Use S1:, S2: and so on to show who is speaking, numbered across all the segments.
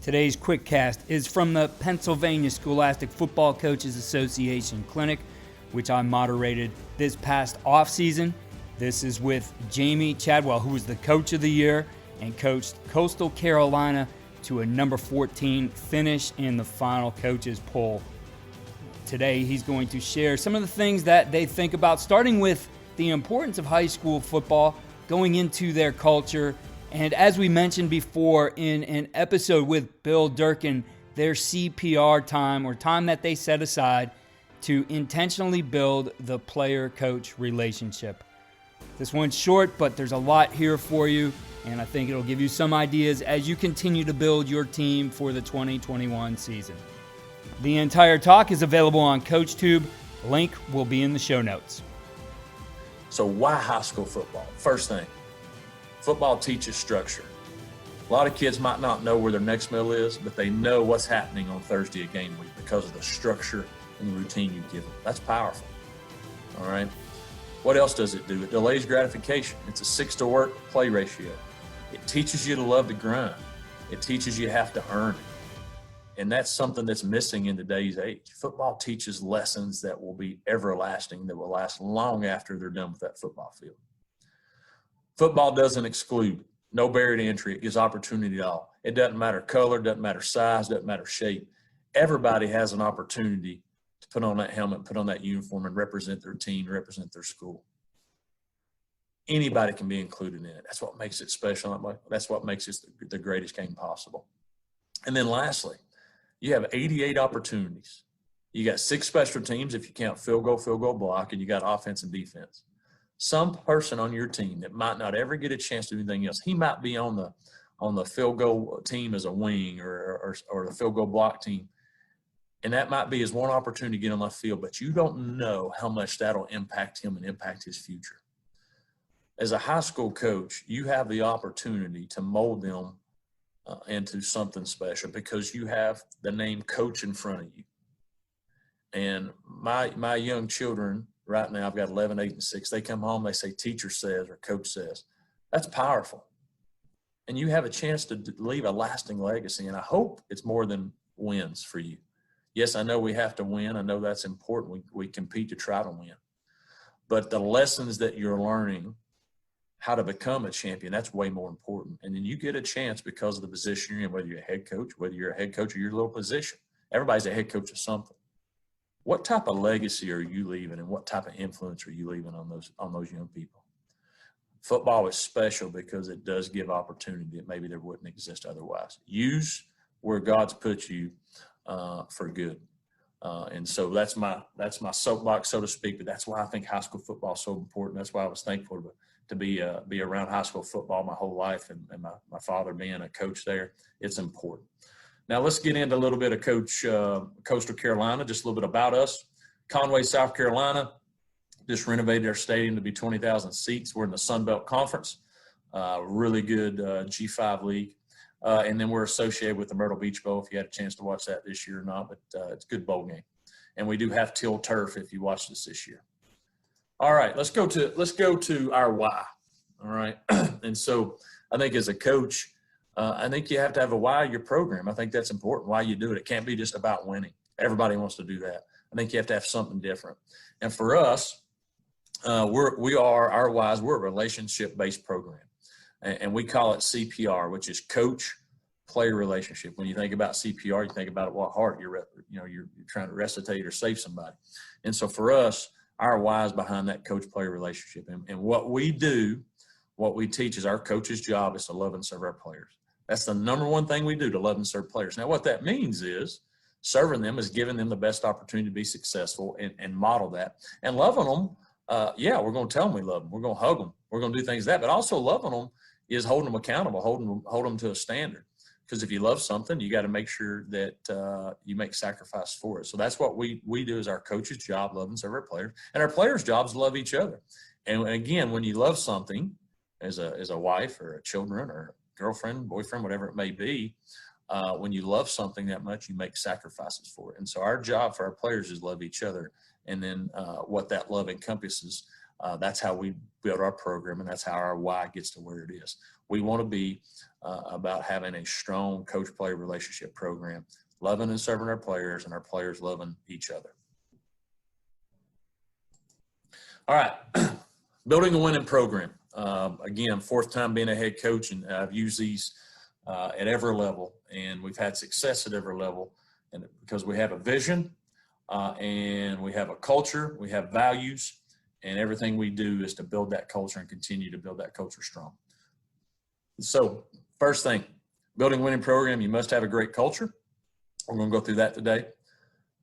S1: Today's quickcast is from the Pennsylvania Scholastic Football Coaches Association Clinic, which I moderated this past offseason. This is with Jamey Chadwell, who was the Coach of the Year and coached Coastal Carolina to a number 14 finish in the final coaches poll. Today, he's going to share some of the things that they think about, starting with the importance of high school football, going into their culture, and as we mentioned before in an episode with Bill Durkin, their CPR time, or time that they set aside to intentionally build the player-coach relationship. This one's short, but there's a lot here for you, and I think it'll give you some ideas as you continue to build your team for the 2021 season. The entire talk is available on CoachTube. Link will be in the show notes.
S2: So why high school football? First thing, football teaches structure. A lot of kids might not know where their next meal is, but they know what's happening on Thursday at game week because of the structure and the routine you give them. That's powerful. All right. What else does it do? It delays gratification. It's a 6-to-work play ratio. It teaches you to love the grind. It teaches you have to earn it. And that's something that's missing in today's age. Football teaches lessons that will be everlasting, that will last long after they're done with that football field. Football doesn't exclude, no barrier to entry. It gives opportunity to all. It doesn't matter color, doesn't matter size, doesn't matter shape. Everybody has an opportunity to put on that helmet, put on that uniform, and represent their team, represent their school. Anybody can be included in it. That's what makes it special. That's what makes it the greatest game possible. And then lastly, you have 88 opportunities. You got 6 special teams if you count field goal block, and you got offense and defense. Some person on your team that might not ever get a chance to do anything else, he might be on the field goal team as a wing or the field goal block team, and that might be his one opportunity to get on the field, but you don't know how much that'll impact him and impact his future. As a high school coach, you have the opportunity to mold them into something special because you have the name coach in front of you. And my young children right now, I've got 11, 8, and 6. They come home, they say teacher says or coach says. That's powerful. And you have a chance to leave a lasting legacy, and I hope it's more than wins for you. Yes, I know we have to win. I know that's important. We compete to try to win. But the lessons that you're learning, how to become a champion, that's way more important. And then you get a chance because of the position you're in, whether you're a head coach, whether you're a head coach or your little position. Everybody's a head coach of something. What type of legacy are you leaving, and what type of influence are you leaving on those young people? Football is special because it does give opportunity that maybe there wouldn't exist otherwise. Use where God's put you for good. And so that's my soapbox, so to speak, but that's why I think high school football is so important. That's why I was thankful to be around high school football my whole life, and my father being a coach there. It's important. Now let's get into a little bit of Coastal Carolina, just a little bit about us. Conway, South Carolina, just renovated our stadium to be 20,000 seats. We're in the Sun Belt Conference, really good G5 league. And then we're associated with the Myrtle Beach Bowl, if you had a chance to watch that this year or not, but it's a good bowl game. And we do have teal turf if you watch this year. All right, let's go to our why. All right. And so I think as a coach, I think you have to have a why your program. I think that's important, why you do it. It can't be just about winning. Everybody wants to do that. I think you have to have something different. And for us, our whys, we're a relationship-based program. And we call it CPR, which is coach-player relationship. When you think about CPR, you think about at what heart you're trying to resuscitate or save somebody. And so for us, our why is behind that coach-player relationship. And what we do, what we teach is our coach's job is to love and serve our players. That's the number one thing we do, to love and serve players. Now, what that means is serving them is giving them the best opportunity to be successful and model that. And loving them, we're going to tell them we love them. We're going to hug them. We're going to do things like that. But also loving them is holding them accountable, hold them to a standard. Because if you love something, you got to make sure that you make sacrifice for it. So that's what we do as our coach's job, love and serve our players. And our players' jobs love each other. And again, when you love something as a wife or a children or girlfriend, boyfriend, whatever it may be, when you love something that much, you make sacrifices for it. And so our job for our players is love each other. And then what that love encompasses That's how we build our program, and that's how our why gets to where it is. We want to be about having a strong coach-player relationship program, loving and serving our players, and our players loving each other. All right, building a winning program. Again, fourth time being a head coach, and I've used these at every level, and we've had success at every level, and because we have a vision, and we have a culture, we have values, and everything we do is to build that culture and continue to build that culture strong. So first thing, building a winning program, you must have a great culture. We're going to go through that today.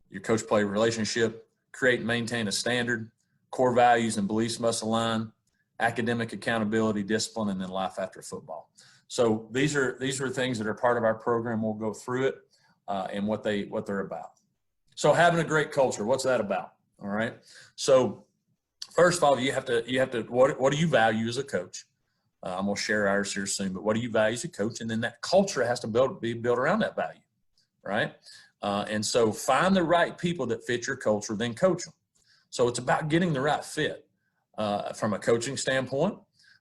S2: Your coach-player relationship, create and maintain a standard, core values and beliefs must align, academic accountability, discipline, and then life after football. So these are things that are part of our program. We'll go through it and what they're about. So having a great culture, what's that about? All right. So first of all, you have to what do you value as a coach? I'm going to share ours here soon, but what do you value as a coach? And then that culture has to be built around that value, right? And so find the right people that fit your culture, then coach them. So it's about getting the right fit. From a coaching standpoint,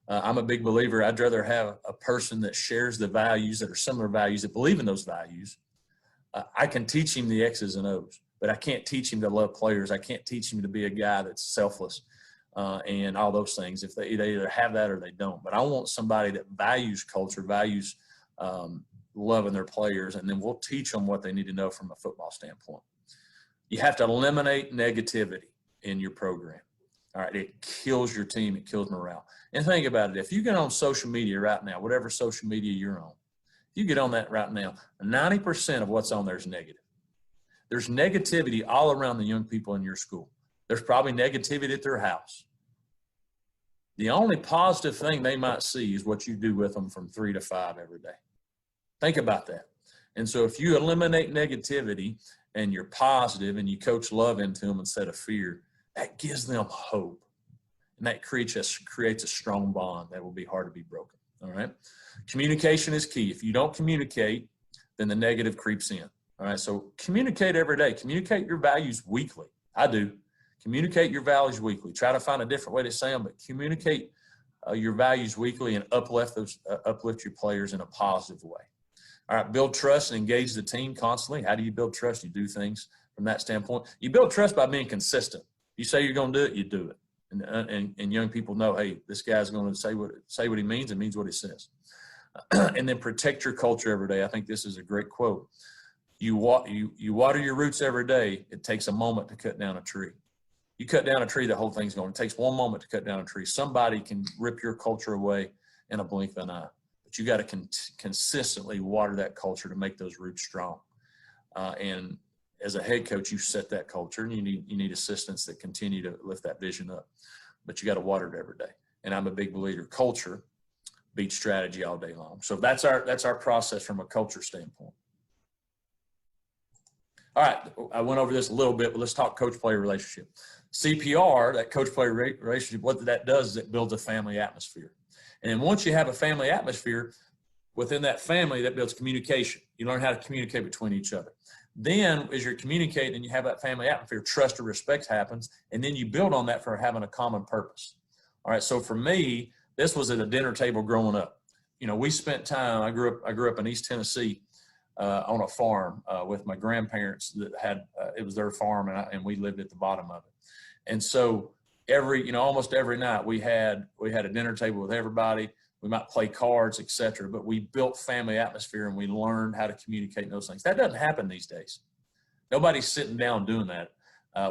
S2: I'm a big believer. I'd rather have a person that shares the values, that are similar values, that believe in those values. I can teach him the X's and O's, but I can't teach him to love players. I can't teach him to be a guy that's selfless and all those things. If they either have that or they don't. But I want somebody that values culture, values loving their players, and then we'll teach them what they need to know from a football standpoint. You have to eliminate negativity in your program. All right, it kills your team. It kills morale. And think about it. If you get on social media right now, whatever social media you're on, if you get on that right now, 90% of what's on there is negative. There's negativity all around the young people in your school. There's probably negativity at their house. The only positive thing they might see is what you do with them from 3 to 5 every day. Think about that. And so if you eliminate negativity and you're positive and you coach love into them instead of fear, that gives them hope. And that creates a strong bond that will be hard to be broken. All right. Communication is key. If you don't communicate, then the negative creeps in. All right. So communicate every day. Communicate your values weekly. I do. Communicate your values weekly. Try to find a different way to say them, but communicate your values weekly and uplift your players in a positive way. All right. Build trust and engage the team constantly. How do you build trust? You do things from that standpoint. You build trust by being consistent. You say you're going to do it, you do it. And young people know, hey, this guy's going to say what he means and means what he says. And then protect your culture every day. I think this is a great quote. You water your roots every day. It takes a moment to cut down a tree. You cut down a tree, the whole thing's going. It takes one moment to cut down a tree. Somebody can rip your culture away in a blink of an eye. But you got to consistently water that culture to make those roots strong. And as a head coach, you set that culture, and you need assistants that continue to lift that vision up. But you got to water it every day. And I'm a big believer. Culture beats strategy all day long. So that's our process from a culture standpoint. All right, I went over this a little bit, but let's talk coach-player relationship. CPR, that coach-player relationship, what that does is it builds a family atmosphere. And then once you have a family atmosphere, within that family, that builds communication. You learn how to communicate between each other. Then as you're communicating and you have that family atmosphere, trust or respect happens, and then you build on that for having a common purpose. All right, so for me, this was at a dinner table growing up. You know, we spent time, I grew up in East Tennessee on a farm with my grandparents that had, it was their farm, and we lived at the bottom of it. And so almost every night we had a dinner table with everybody. We might play cards, et cetera, but we built family atmosphere and we learned how to communicate and those things. That doesn't happen these days. Nobody's sitting down doing that.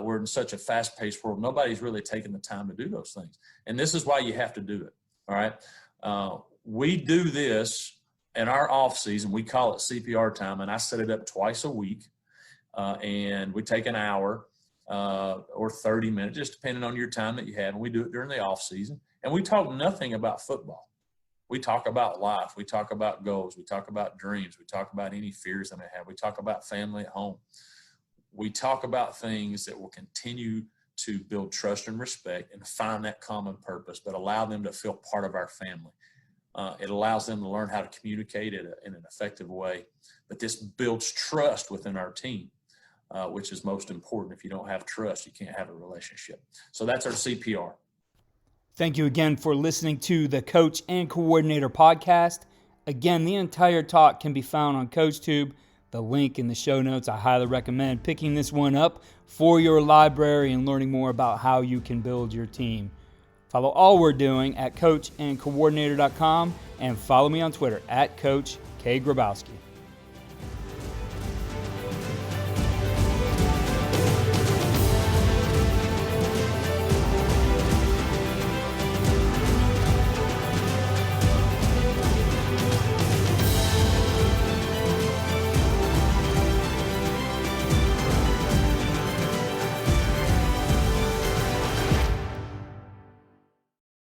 S2: We're in such a fast-paced world. Nobody's really taking the time to do those things. And this is why you have to do it, all right? We do this in our off season. We call it CPR time, and I set it up twice a week. And we take an hour or 30 minutes, just depending on your time that you have. And we do it during the off season. And we talk nothing about football. We talk about life. We talk about goals. We talk about dreams. We talk about any fears that I have. We talk about family at home. We talk about things that will continue to build trust and respect and find that common purpose, but allow them to feel part of our family. It allows them to learn how to communicate in an effective way. But this builds trust within our team, which is most important. If you don't have trust, you can't have a relationship. So that's our CPR.
S1: Thank you again for listening to the Coach and Coordinator podcast. Again, the entire talk can be found on CoachTube. The link in the show notes. I highly recommend picking this one up for your library and learning more about how you can build your team. Follow all we're doing at coachandcoordinator.com and follow me on Twitter at Coach K. Grabowski.